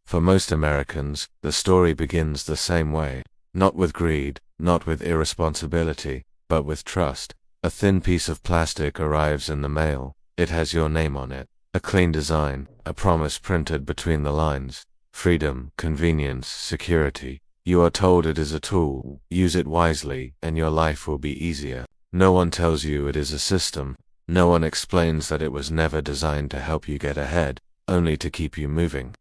For most Americans, the story begins the same way. Not with greed, not with irresponsibility, but with trust. A thin piece of plastic arrives in the mail. It has your name on it. A clean design, a promise printed between the lines. Freedom, convenience, security. You are told it is a tool, use it wisely, and your life will be easier. No one tells you it is a system. No one explains that it was never designed to help you get ahead, only to keep you moving.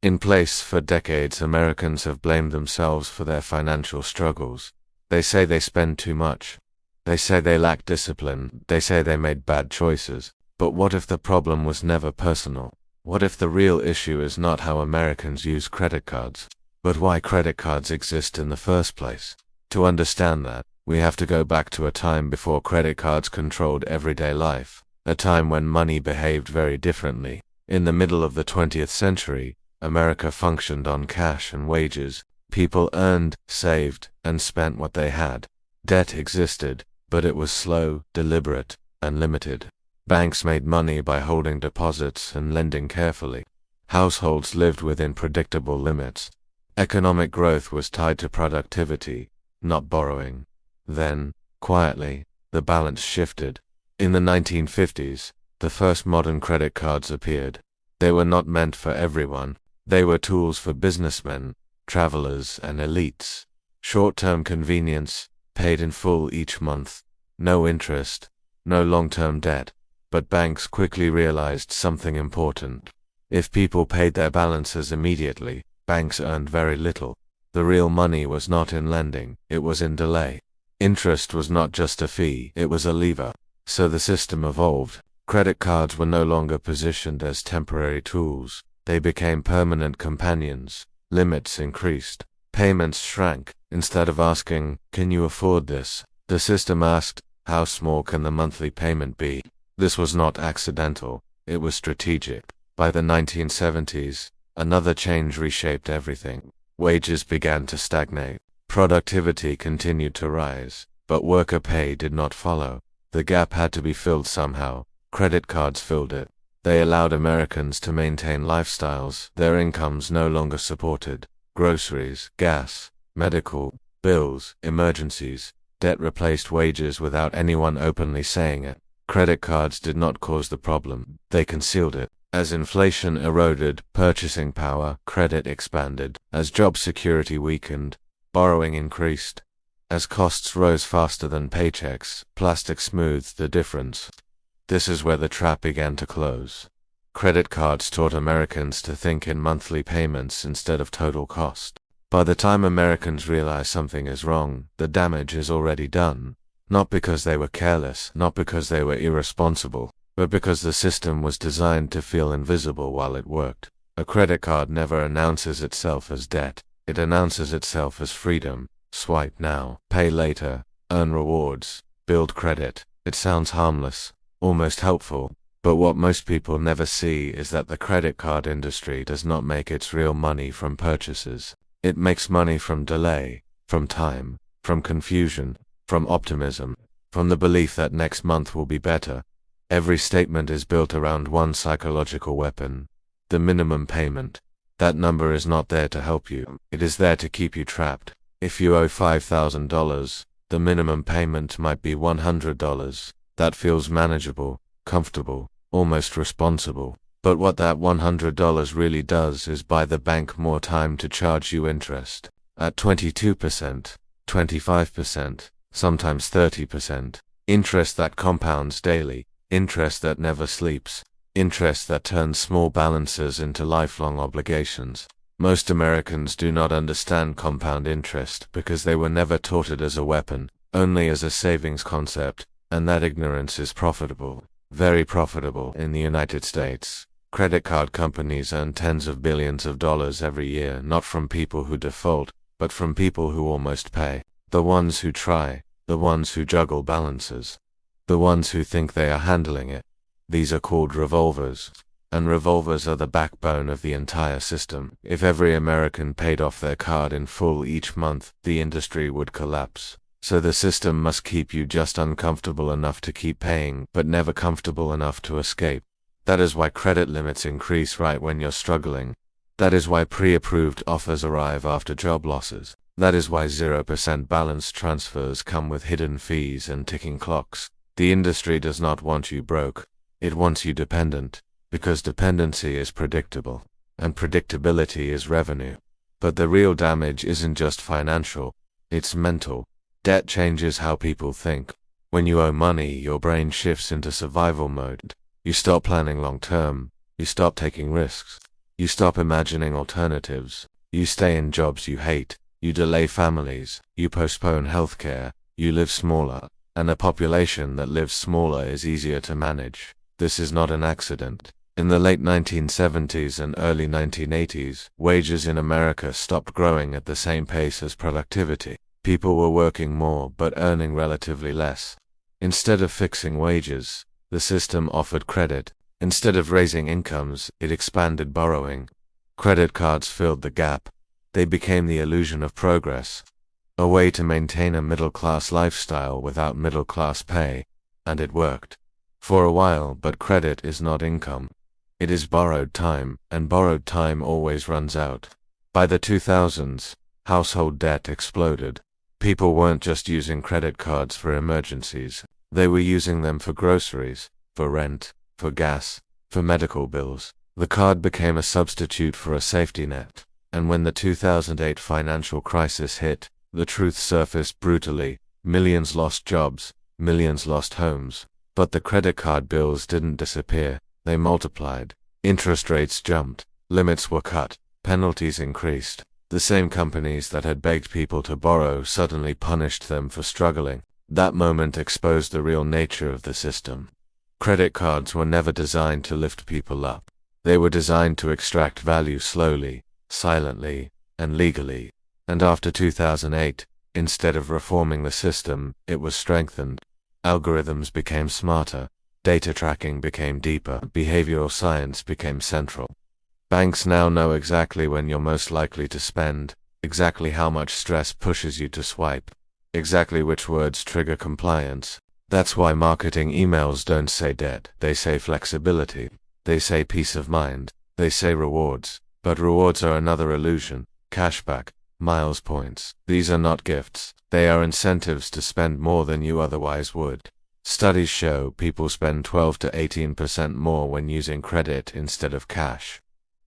In place for decades, Americans have blamed themselves for their financial struggles. They say they spend too much. They say they lack discipline. They say they made bad choices. But what if the problem was never personal? What if the real issue is not how Americans use credit cards, but why credit cards exist in the first place? To understand that, we have to go back to a time before credit cards controlled everyday life, a time when money behaved very differently. In the middle of the 20th century, America functioned on cash and wages. People earned, saved, and spent what they had. Debt existed, but it was slow, deliberate, and limited. Banks made money by holding deposits and lending carefully. Households lived within predictable limits. Economic growth was tied to productivity, not borrowing. Then, quietly, the balance shifted. In the 1950s, the first modern credit cards appeared. They were not meant for everyone. They were tools for businessmen, travelers, and elites. Short-term convenience, paid in full each month. No interest, no long-term debt. But banks quickly realized something important. If people paid their balances immediately, banks earned very little. The real money was not in lending, it was in delay. Interest was not just a fee, it was a lever. So the system evolved. Credit cards were no longer positioned as temporary tools. They became permanent companions. Limits increased. Payments shrank. Instead of asking, "Can you afford this?" the system asked, "How small can the monthly payment be?" This was not accidental, it was strategic. By the 1970s, another change reshaped everything. Wages began to stagnate. Productivity continued to rise, but worker pay did not follow. The gap had to be filled somehow. Credit cards filled it. They allowed Americans to maintain lifestyles their incomes no longer supported. Groceries, gas, medical, bills, emergencies. Debt replaced wages without anyone openly saying it. Credit cards did not cause the problem, they concealed it. As inflation eroded purchasing power, credit expanded. As job security weakened, borrowing increased. As costs rose faster than paychecks, plastic smoothed the difference. This is where the trap began to close. Credit cards taught Americans to think in monthly payments instead of total cost. By the time Americans realize something is wrong, the damage is already done. Not because they were careless, not because they were irresponsible, but because the system was designed to feel invisible while it worked. A credit card never announces itself as debt. It announces itself as freedom. Swipe now, pay later, earn rewards, build credit. It sounds harmless, almost helpful, but what most people never see is that the credit card industry does not make its real money from purchases. It makes money from delay, from time, from confusion, from optimism, from the belief that next month will be better. Every statement is built around one psychological weapon: the minimum payment. That number is not there to help you, it is there to keep you trapped. If you owe $5,000, the minimum payment might be $100. That feels manageable, comfortable, almost responsible. But what that $100 really does is buy the bank more time to charge you interest. At 22%, 25%, sometimes 30%. Interest that compounds daily. Interest that never sleeps. Interest that turns small balances into lifelong obligations. Most Americans do not understand compound interest because they were never taught it as a weapon, only as a savings concept, and that ignorance is profitable. Very profitable in the United States. Credit card companies earn tens of billions of dollars every year, not from people who default, but from people who almost pay. The ones who try, the ones who juggle balances, the ones who think they are handling it. These are called revolvers. And revolvers are the backbone of the entire system. If every American paid off their card in full each month, the industry would collapse. So the system must keep you just uncomfortable enough to keep paying, but never comfortable enough to escape. That is why credit limits increase right when you're struggling. That is why pre-approved offers arrive after job losses. That is why 0% balance transfers come with hidden fees and ticking clocks. The industry does not want you broke. It wants you dependent, because dependency is predictable, and predictability is revenue. But the real damage isn't just financial, it's mental. Debt changes how people think. When you owe money, your brain shifts into survival mode. You stop planning long term, you stop taking risks, you stop imagining alternatives, you stay in jobs you hate, you delay families, you postpone healthcare, you live smaller, and a population that lives smaller is easier to manage. This is not an accident. In the late 1970s and early 1980s, wages in America stopped growing at the same pace as productivity. People were working more but earning relatively less. Instead of fixing wages, the system offered credit. Instead of raising incomes, it expanded borrowing. Credit cards filled the gap. They became the illusion of progress, a way to maintain a middle-class lifestyle without middle-class pay, and it worked. For a while, but credit is not income. It is borrowed time, and borrowed time always runs out. By the 2000s, household debt exploded. People weren't just using credit cards for emergencies. They were using them for groceries, for rent, for gas, for medical bills. The card became a substitute for a safety net. And when the 2008 financial crisis hit, the truth surfaced brutally. Millions lost jobs, millions lost homes. But the credit card bills didn't disappear. They multiplied. Interest rates jumped. Limits were cut. Penalties increased. The same companies that had begged people to borrow suddenly punished them for struggling. That moment exposed the real nature of the system. Credit cards were never designed to lift people up. They were designed to extract value slowly, silently, and legally. And after 2008, instead of reforming the system, it was strengthened. Algorithms became smarter. Data tracking became deeper. Behavioral science became central. Banks now know exactly when you're most likely to spend, exactly how much stress pushes you to swipe, exactly which words trigger compliance. That's why marketing emails don't say debt, they say flexibility, they say peace of mind, they say rewards. But rewards are another illusion. Cashback, miles points. These are not gifts. They are incentives to spend more than you otherwise would. Studies show people spend 12 to 18% more when using credit instead of cash.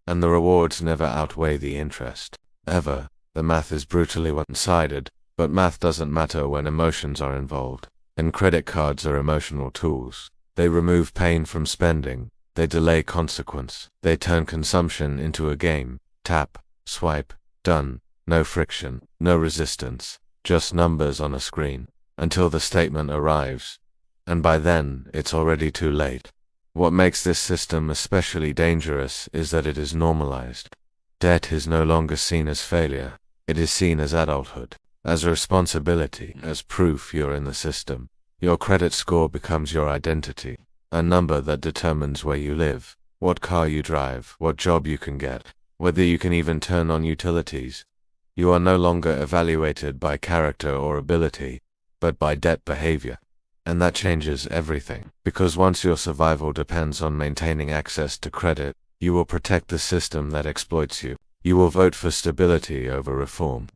And the rewards never outweigh the interest. Ever. The math is brutally one-sided, but math doesn't matter when emotions are involved. And credit cards are emotional tools. They remove pain from spending. They delay consequence. They turn consumption into a game. Tap, swipe, done. No friction, no resistance. Just numbers on a screen. Until the statement arrives. And by then, it's already too late. What makes this system especially dangerous is that it is normalized. Debt is no longer seen as failure. It is seen as adulthood, as a responsibility, as proof you're in the system. Your credit score becomes your identity, a number that determines where you live, what car you drive, what job you can get, whether you can even turn on utilities. You are no longer evaluated by character or ability, but by debt behavior. And that changes everything, because once your survival depends on maintaining access to credit, you will protect the system that exploits you. You will vote for stability over reform.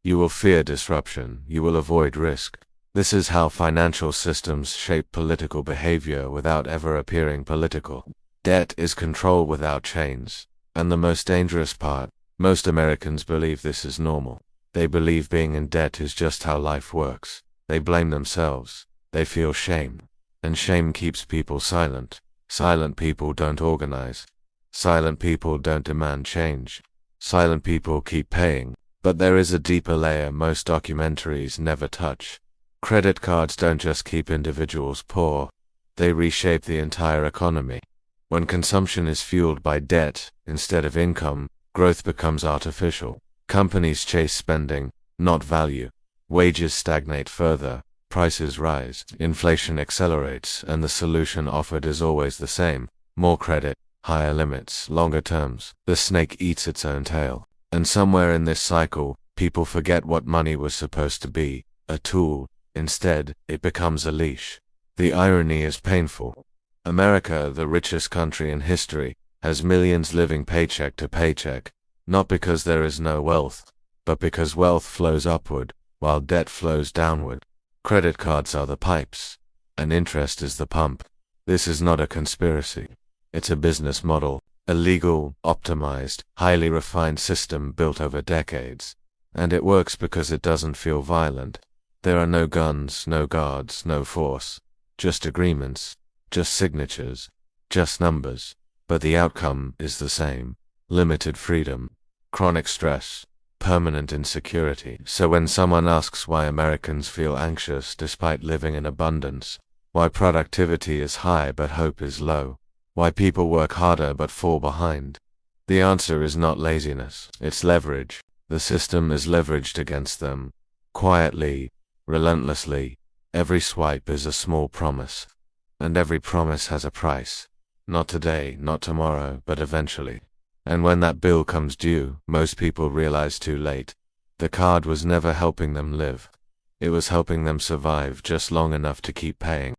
You will fear disruption. You will avoid risk. This is how financial systems shape political behavior without ever appearing political. Debt is control without chains. And the most dangerous part, most Americans believe this is normal. They believe being in debt is just how life works. They blame themselves. They feel shame. And shame keeps people silent. Silent people don't organize. Silent people don't demand change. Silent people keep paying. But there is a deeper layer most documentaries never touch. Credit cards don't just keep individuals poor. They reshape the entire economy. When consumption is fueled by debt, instead of income, growth becomes artificial. Companies chase spending, not value. Wages stagnate further. Prices rise, inflation accelerates, and the solution offered is always the same. More credit, higher limits, longer terms. The snake eats its own tail. And somewhere in this cycle, people forget what money was supposed to be, a tool. Instead, it becomes a leash. The irony is painful. America, the richest country in history, has millions living paycheck to paycheck, Not because there is no wealth, but because wealth flows upward, while debt flows downward. Credit cards are the pipes, and interest is the pump. This is not a conspiracy. It's a business model, a legal, optimized, highly refined system built over decades. And it works because it doesn't feel violent. There are no guns, no guards, no force. Just agreements, just signatures, just numbers. But the outcome is the same. Limited freedom, chronic stress, permanent insecurity. So when someone asks why Americans feel anxious despite living in abundance, why productivity is high but hope is low, why people work harder but fall behind, the answer is not laziness, it's leverage. The system is leveraged against them. Quietly, relentlessly, every swipe is a small promise. And every promise has a price. Not today, not tomorrow, but eventually. And when that bill comes due, most people realize too late. The card was never helping them live. It was helping them survive just long enough to keep paying.